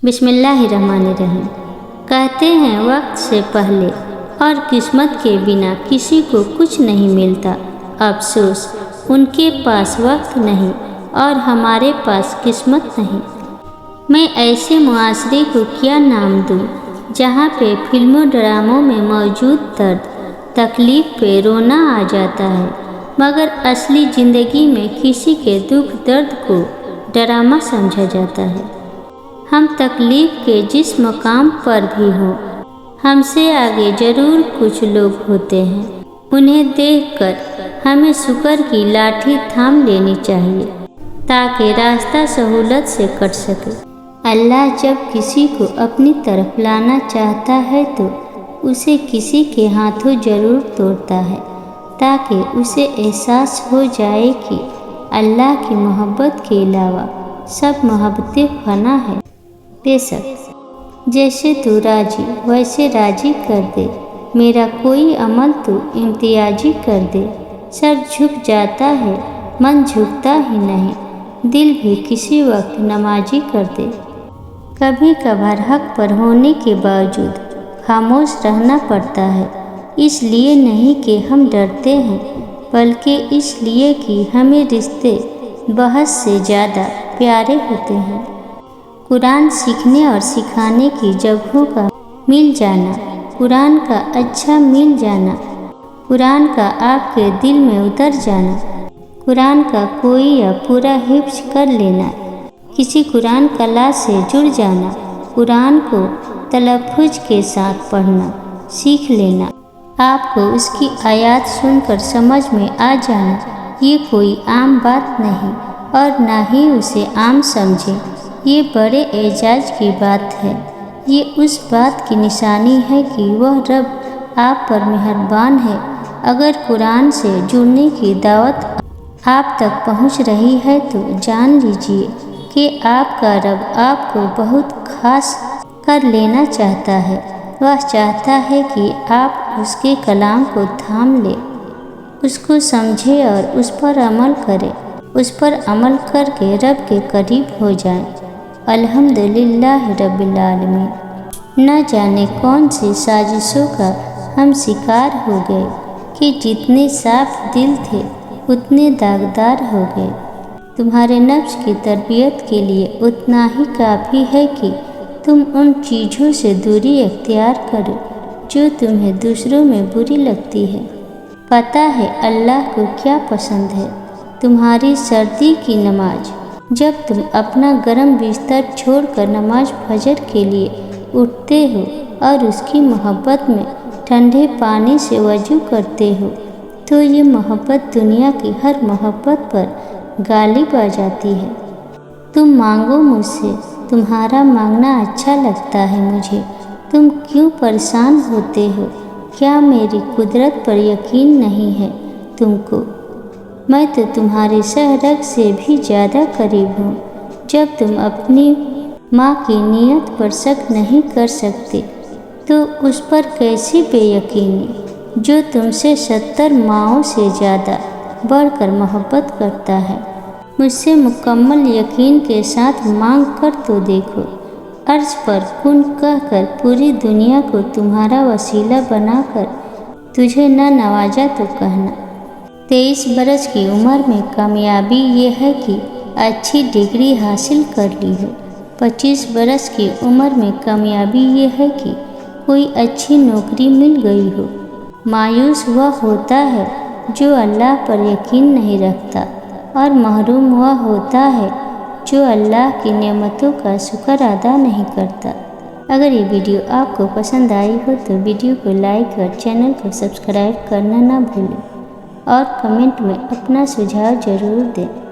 बिस्मिल्लाहिर्रहमानिर्रहीम। कहते हैं वक्त से पहले और किस्मत के बिना किसी को कुछ नहीं मिलता। अफसोस उनके पास वक्त नहीं और हमारे पास किस्मत नहीं। मैं ऐसे मुआशरे को क्या नाम दूँ जहाँ पे फिल्मों ड्रामों में मौजूद दर्द तकलीफ़ पे रोना आ जाता है, मगर असली ज़िंदगी में किसी के दुख दर्द को ड्रामा समझा जाता है। हम तकलीफ़ के जिस मकाम पर भी हों, हमसे आगे ज़रूर कुछ लोग होते हैं। उन्हें देखकर हमें शुक्र की लाठी थाम लेनी चाहिए ताकि रास्ता सहूलत से कट सके। अल्लाह जब किसी को अपनी तरफ लाना चाहता है तो उसे किसी के हाथों ज़रूर तोड़ता है ताकि उसे एहसास हो जाए कि अल्लाह की मोहब्बत के अलावा सब मोहब्बतें फना है। बेशक जैसे तू राजी वैसे राजी कर दे, मेरा कोई अमल तो इम्तियाजी कर दे। सर झुक जाता है मन झुकता ही नहीं, दिल भी किसी वक्त नमाजी कर दे। कभी कभार हक पर होने के बावजूद खामोश रहना पड़ता है, इसलिए नहीं कि हम डरते हैं बल्कि इसलिए कि हमें रिश्ते बहस से ज़्यादा प्यारे होते हैं। कुरान सीखने और सिखाने की जगहों का मिल जाना, कुरान का अच्छा मिल जाना, कुरान का आपके दिल में उतर जाना, कुरान का कोई या पूरा हिफ्ज कर लेना, किसी कुरान कला से जुड़ जाना, कुरान को तलफ़्फ़ुज़ के साथ पढ़ना सीख लेना, आपको उसकी आयत सुनकर समझ में आ जाना, ये कोई आम बात नहीं और ना ही उसे आम समझें। ये बड़े एजाज़ की बात है। ये उस बात की निशानी है कि वह रब आप पर मेहरबान है। अगर कुरान से जुड़ने की दावत आप तक पहुंच रही है तो जान लीजिए कि आपका रब आपको बहुत खास कर लेना चाहता है। वह चाहता है कि आप उसके कलाम को थाम लें, उसको समझें और उस पर अमल करें। उस पर अमल करके रब के करीब हो जाएं। अल्हम्दुलिल्लाह रब्बिल आलमीन। न जाने कौन सी साजिशों का हम शिकार हो गए कि जितने साफ दिल थे उतने दागदार हो गए। तुम्हारे नफ्स की तरबियत के लिए उतना ही काफ़ी है कि तुम उन चीज़ों से दूरी अख्तियार करो जो तुम्हें दूसरों में बुरी लगती है। पता है अल्लाह को क्या पसंद है, तुम्हारी सर्दी की नमाज। जब तुम अपना गर्म बिस्तर छोड़कर नमाज फजर के लिए उठते हो और उसकी मोहब्बत में ठंडे पानी से वजू करते हो तो ये मोहब्बत दुनिया की हर मोहब्बत पर गालिब आ जाती है। तुम मांगो मुझसे, तुम्हारा मांगना अच्छा लगता है मुझे। तुम क्यों परेशान होते हो? क्या मेरी कुदरत पर यकीन नहीं है तुमको? मैं तो तुम्हारे सहरग से भी ज़्यादा करीब हूँ। जब तुम अपनी माँ की नीयत पर शक नहीं कर सकते तो उस पर कैसी बेयकीनी जो तुमसे 70 माँओं से ज़्यादा बढ़कर मोहब्बत करता है। मुझसे मुकम्मल यकीन के साथ मांग कर तो देखो। अर्ज़ पर कुन कहकर पूरी दुनिया को तुम्हारा वसीला बनाकर तुझे न नवाजा तो कहना। 23 बरस की उम्र में कामयाबी ये है कि अच्छी डिग्री हासिल कर ली हो। 25 बरस की उम्र में कामयाबी ये है कि कोई अच्छी नौकरी मिल गई हो। मायूस वह होता है जो अल्लाह पर यकीन नहीं रखता और महरूम वह होता है जो अल्लाह की नेमतों का शुक्र अदा नहीं करता। अगर ये वीडियो आपको पसंद आई हो तो वीडियो को लाइक और चैनल को सब्सक्राइब करना ना भूलें और कमेंट में अपना सुझाव ज़रूर दें।